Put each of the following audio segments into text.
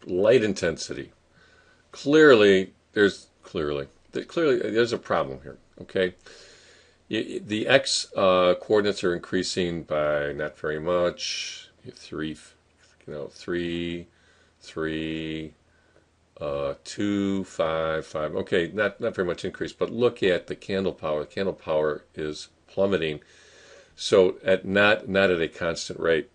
light intensity. Clearly there's a problem here. Okay, the x coordinates are increasing by not very much. Three, 3, 2, 5, 5. Okay, not very much increase. But look at the candle power. The candle power is plummeting. So not at a constant rate.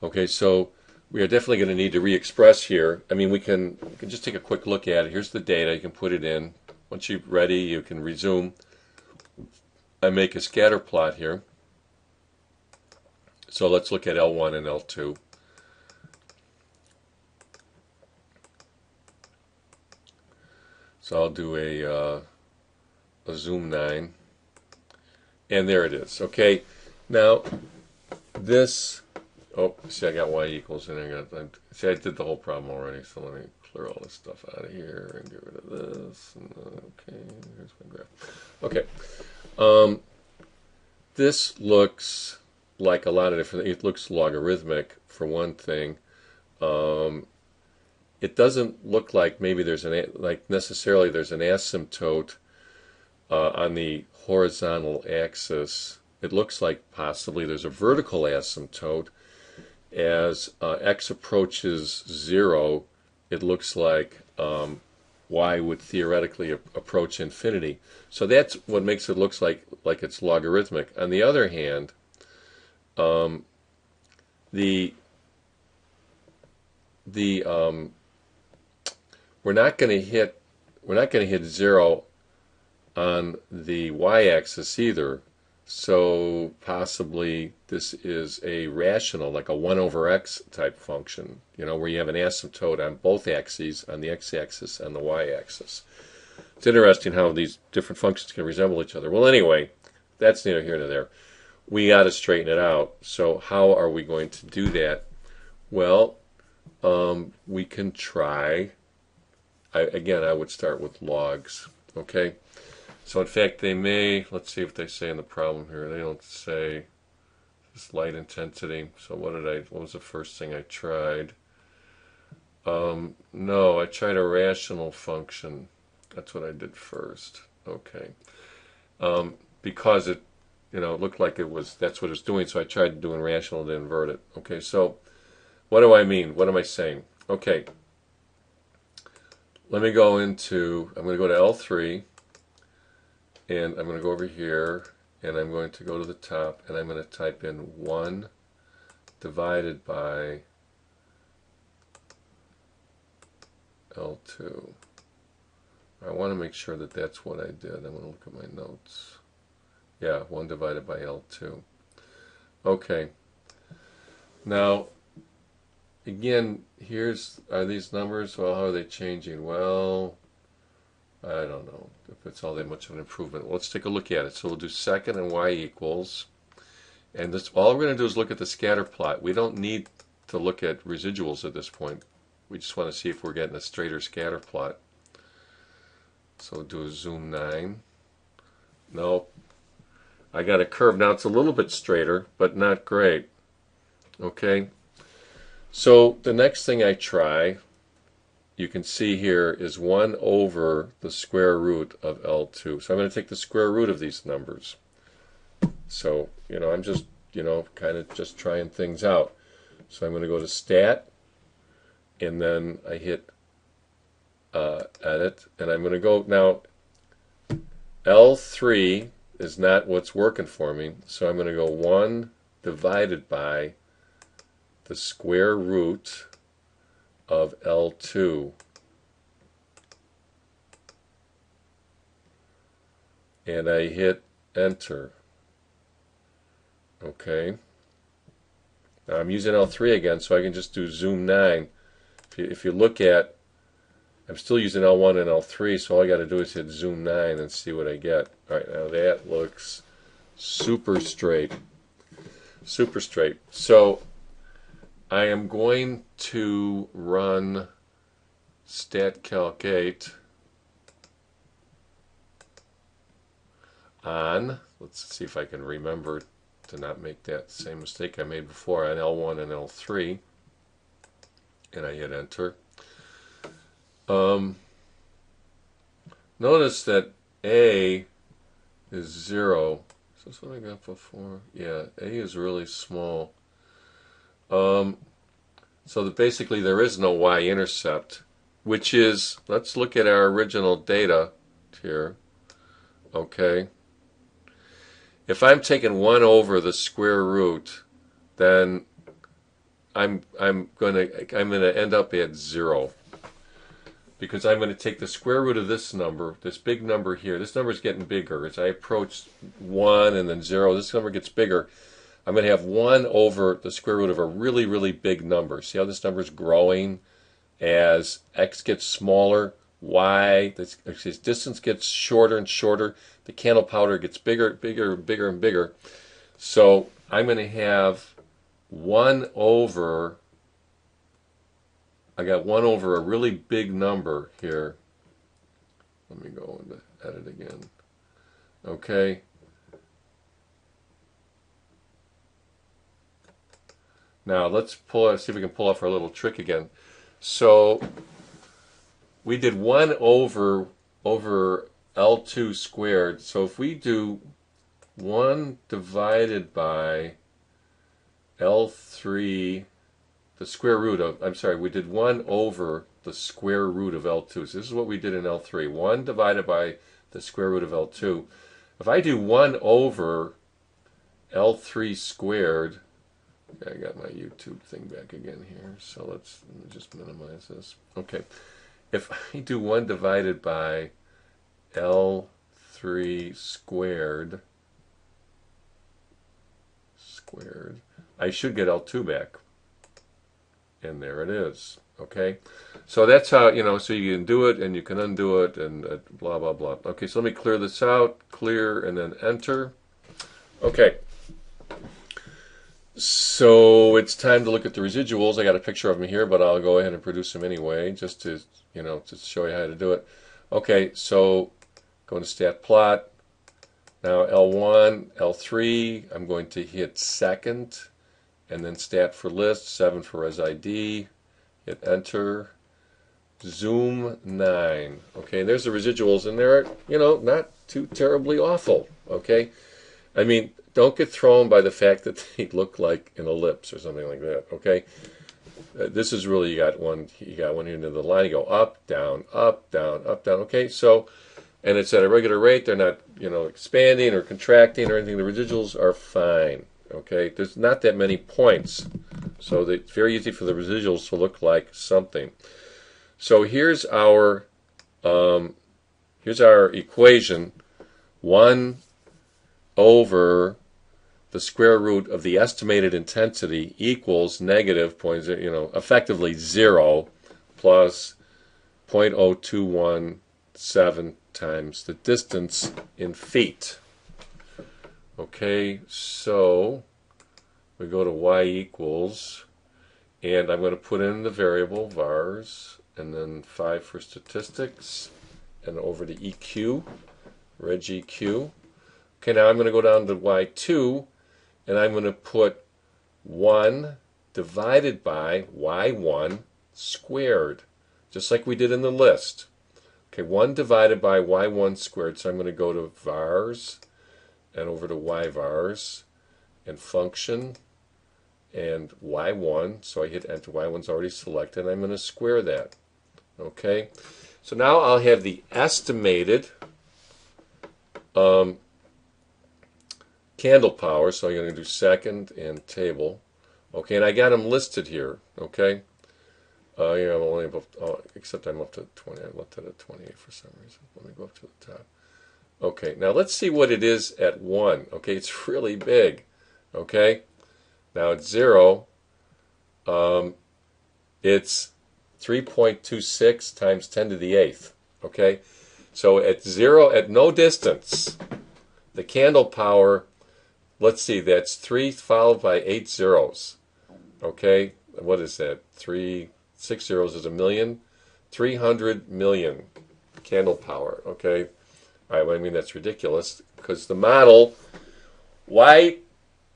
Okay, so we are definitely going to need to re-express here. I mean, we can just take a quick look at it. Here's the data. You can put it in. Once you're ready, you can resume. I make a scatter plot here. So let's look at L1 and L2. So I'll do a zoom 9. And there it is. Okay, now this, oh, see I got y equals and see I did the whole problem already, so let me clear all this stuff out of here and get rid of this. And, okay, here's my graph. Okay, this looks like a lot of different, it looks logarithmic for one thing. It doesn't look like maybe there's necessarily there's an asymptote on the horizontal axis. It looks like possibly there's a vertical asymptote. As x approaches 0, it looks like y would theoretically approach infinity. So that's what makes it look like it's logarithmic. On the other hand, we're not going to hit 0 on the y-axis either. So possibly this is a rational, like a 1 over x type function, where you have an asymptote on both axes, on the x-axis and the y-axis. It's interesting how these different functions can resemble each other. Well, anyway, that's neither here nor there. We got to straighten it out. So how are we going to do that? Well, we can try. Again, I would start with logs. Okay. So in fact, they may, let's see if they say in the problem here, they don't say this light intensity. So what was the first thing I tried? No, I tried a rational function. That's what I did first. Okay. Because it, looked like that's what it's doing, so I tried doing rational to invert it. Okay, so what do I mean? What am I saying? Okay. Let me go into, I'm going to go to L3. And I'm going to go over here, and I'm going to go to the top, and I'm going to type in 1 divided by L2. I want to make sure that that's what I did. I'm going to look at my notes. Yeah, 1 divided by L2. Okay. Now, again, are these numbers? Well, how are they changing? Well, I don't know if it's all that much of an improvement. Let's take a look at it. So we'll do second and y equals. And this, all we're going to do is look at the scatter plot. We don't need to look at residuals at this point. We just want to see if we're getting a straighter scatter plot. So we'll do a zoom 9. No, I got a curve. Now it's a little bit straighter, but not great. Okay. So the next thing I try, you can see here, is 1 over the square root of L2. So I'm going to take the square root of these numbers. So, I'm just, kind of just trying things out. So I'm going to go to Stat, and then I hit Edit, and I'm going to go, now, L3 is not what's working for me, so I'm going to go 1 divided by the square root of L2. And I hit enter. Okay. Now I'm using L3 again, so I can just do zoom 9. If you look at, I'm still using L1 and L3, so all I got to do is hit zoom 9 and see what I get. Alright, now that looks super straight. Super straight. So I am going to run statcalc 8 on, let's see if I can remember to not make that same mistake I made before, on L1 and L3, and I hit enter. Um, Notice that A is 0. Is this what I got before? Yeah, A is really small. So that basically there is no y-intercept, which is, let's look at our original data here. Okay. If I'm taking 1 over the square root, then I'm gonna end up at 0. Because I'm going to take the square root of this number, this big number here. This number is getting bigger. As I approach 1 and then 0, this number gets bigger. I'm going to have 1 over the square root of a really, really big number. See how this number is growing as x gets smaller, y, this distance gets shorter and shorter. The candle powder gets bigger, bigger, bigger, and bigger. So I'm going to have 1 over... I got 1 over a really big number here. Let me go into edit again. Okay. Now let's see if we can pull off our little trick again. So we did 1 over L2 squared. So if we do 1 divided by L3, the square root of, I'm sorry, we did 1 over the square root of L2. So this is what we did in L3. 1 divided by the square root of L2. If I do 1 over L3 squared, I got my YouTube thing back again here, so let me just minimize this. Okay. If I do 1 divided by L3 squared, I should get L2 back. And there it is. Okay, so that's how, so you can do it and you can undo it and blah blah blah. Okay, so let me clear this out, clear, and then enter. Okay, so it's time to look at the residuals. I got a picture of them here, but I'll go ahead and produce them anyway, just to just show you how to do it. Okay, so go to stat plot. Now L1, L3. I'm going to hit second. And then stat for list, 7 for res ID, hit enter, zoom 9. Okay, there's the residuals, and they're, not too terribly awful. Okay, I mean, don't get thrown by the fact that they look like an ellipse or something like that. Okay, this is really, you got one into the line, you go up, down, up, down, up, down. Okay, so, and it's at a regular rate, they're not, expanding or contracting or anything. The residuals are fine. Okay, there's not that many points, so it's very easy for the residuals to look like something. So here's our equation: 1 over the square root of the estimated intensity equals negative effectively 0 plus 0.0217 times the distance in feet. Okay, so we go to y equals, and I'm going to put in the variable vars, and then 5 for statistics, and over to EQ, reg EQ. Okay, now I'm going to go down to y2, and I'm going to put 1 divided by y1 squared, just like we did in the list. Okay, 1 divided by y1 squared, so I'm going to go to vars, and over to yvars, and function, and y1, so I hit enter. Y1's already selected, and I'm going to square that. Okay, so now I'll have the estimated candle power, so I'm going to do second and table. Okay, and I got them listed here. Okay, yeah, I'm only above, except I'm up to 20. I left it at 28 for some reason. Let me go up to the top. Okay, now let's see what it is at 1. Okay, it's really big. Okay, now at 0, it's 3.26 times 10 to the 8th. Okay, so at 0, at no distance, the candle power, let's see, that's 3 followed by 8 zeros. Okay, what is that? 6 zeros is a million. 300 million candle power. Okay. All right, well, I mean, that's ridiculous because the model, why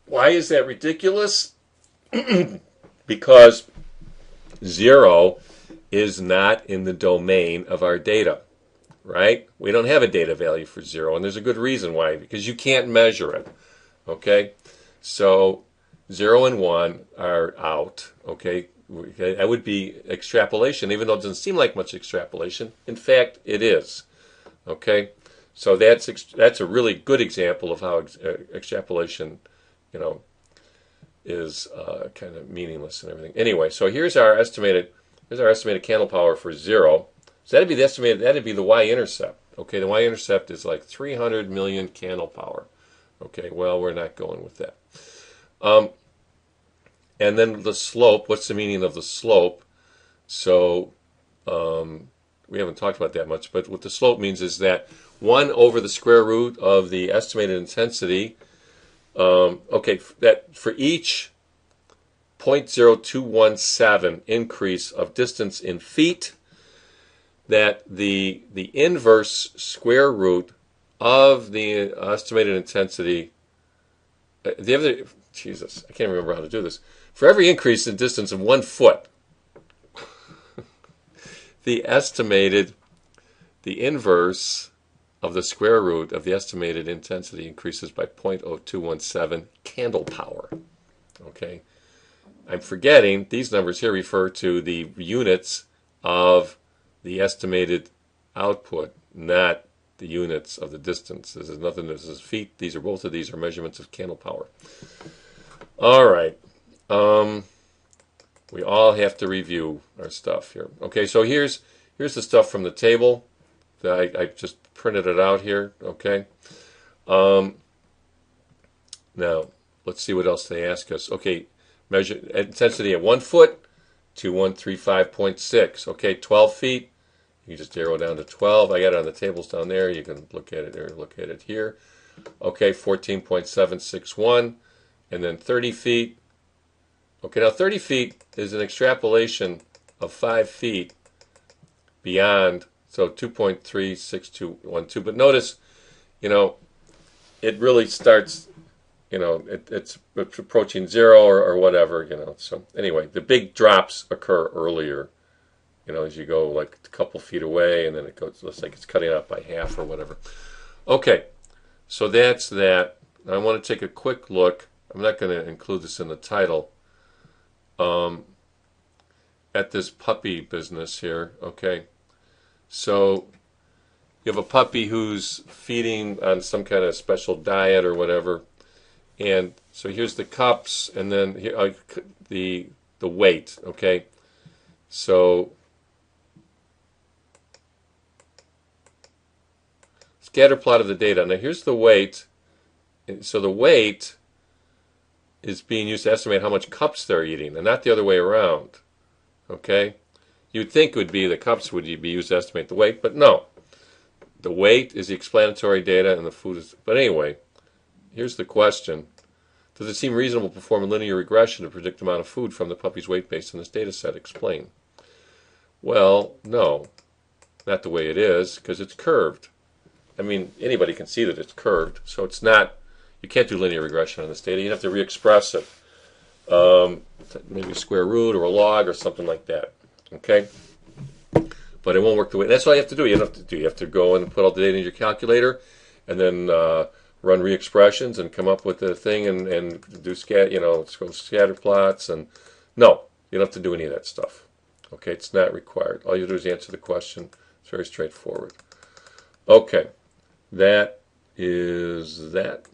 is that ridiculous? Because 0 is not in the domain of our data, right? We don't have a data value for 0, and there's a good reason why, because you can't measure it, okay? So 0 and 1 are out, okay? That would be extrapolation, even though it doesn't seem like much extrapolation. In fact, it is, okay? So that's a really good example of how extrapolation, is kind of meaningless and everything. Anyway, so here's our estimated candle power for 0. So that'd be the y-intercept. Okay, the y-intercept is like 300 million candle power. Okay, well, we're not going with that. And then the slope, what's the meaning of the slope? So we haven't talked about that much, but what the slope means is that 1 over the square root of the estimated intensity. Okay, that for each 0.0217 increase of distance in feet, that the inverse square root of the estimated intensity, Jesus, I can't remember how to do this. For every increase in distance of 1 foot, the inverse of the square root of the estimated intensity increases by 0.0217 candle power. Okay, I'm forgetting these numbers here refer to the units of the estimated output, not the units of the distance. This is feet. Both of these are measurements of candle power. All right. We all have to review our stuff here. Okay, so here's the stuff from the table. I just printed it out here. Okay. Now let's see what else they ask us. Okay, measure intensity at 1 foot, 2135.6. Okay, 12 feet. You just arrow down to 12. I got it on the tables down there. You can look at it or look at it here. Okay, 14.761. And then 30 feet. Okay, now 30 feet is an extrapolation of 5 feet beyond, so 2.36212. But notice, it really starts, it's approaching 0 or whatever, So anyway, the big drops occur earlier, as you go like a couple feet away, and then it looks like it's cutting out by half or whatever. Okay, so that's that. Now I want to take a quick look. I'm not going to include this in the title. At this puppy business here, okay? So you have a puppy who's feeding on some kind of special diet or whatever, and so here's the cups, and then here, the weight, okay? So scatter plot of the data. Now here's the weight. So the weight is being used to estimate how much cups they're eating, and not the other way around. Okay? You'd think it would be the cups would be used to estimate the weight, but no. The weight is the explanatory data, and the food is... But anyway, here's the question. Does it seem reasonable to perform a linear regression to predict the amount of food from the puppy's weight based on this data set? Explain. Well, no. Not the way it is, because it's curved. I mean, anybody can see that it's curved, so it's not... You can't do linear regression on this data. You have to re-express it. Maybe a square root or a log or something like that. Okay? But it won't work the way... That's all you have to do. You have to go and put all the data in your calculator and then run re-expressions and come up with the thing and do scatter plots. And no, you don't have to do any of that stuff. Okay? It's not required. All you do is answer the question. It's very straightforward. Okay. That is that.